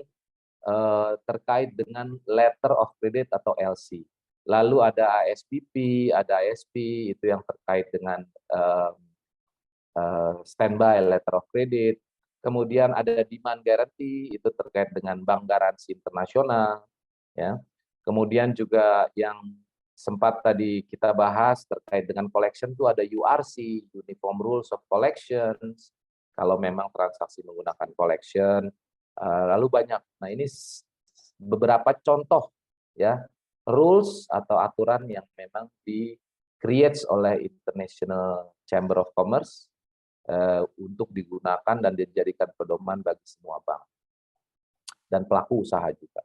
terkait dengan letter of credit atau LC. Lalu ada ASPP, ada ASP, itu yang terkait dengan standby letter of credit. Kemudian ada demand guarantee, itu terkait dengan bank garansi internasional. Ya. Kemudian juga yang sempat tadi kita bahas terkait dengan collection itu ada URC, Uniform Rules of Collections, kalau memang transaksi menggunakan collection, lalu banyak. Nah, ini beberapa contoh ya rules atau aturan yang memang di-create oleh International Chamber of Commerce untuk digunakan dan dijadikan pedoman bagi semua bank dan pelaku usaha juga.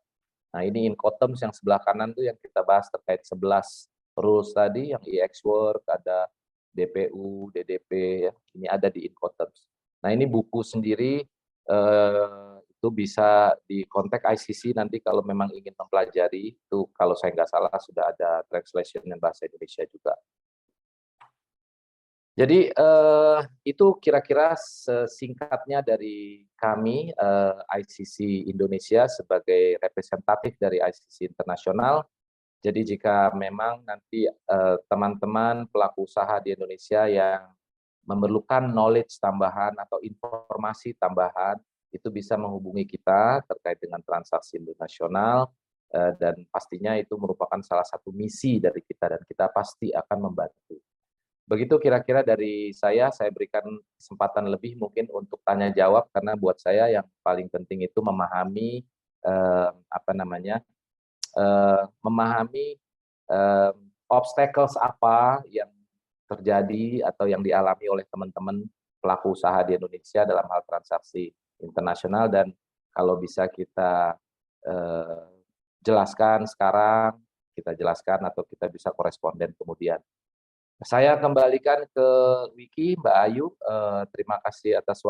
Nah, ini Incoterms yang sebelah kanan tuh yang kita bahas terkait 11 rules tadi, yang EX-Work, ada DPU, DDP, ya. Ini ada di Incoterms. Nah, ini buku sendiri, itu bisa di kontak ICC nanti kalau memang ingin mempelajari, itu kalau saya nggak salah sudah ada translation yang bahasa Indonesia juga. Jadi itu kira-kira sesingkatnya dari kami ICC Indonesia sebagai representatif dari ICC Internasional. Jadi jika memang nanti teman-teman pelaku usaha di Indonesia yang memerlukan knowledge tambahan atau informasi tambahan, itu bisa menghubungi kita terkait dengan transaksi internasional. dan pastinya itu merupakan salah satu misi dari kita dan kita pasti akan membantu. Begitu kira-kira dari saya berikan kesempatan lebih mungkin untuk tanya jawab karena buat saya yang paling penting itu memahami memahami obstacles apa yang terjadi atau yang dialami oleh teman-teman pelaku usaha di Indonesia dalam hal transaksi internasional, dan kalau bisa kita jelaskan sekarang, kita jelaskan atau kita bisa koresponden kemudian. Saya kembalikan ke Wiki, Mbak Ayu, terima kasih atas waktu.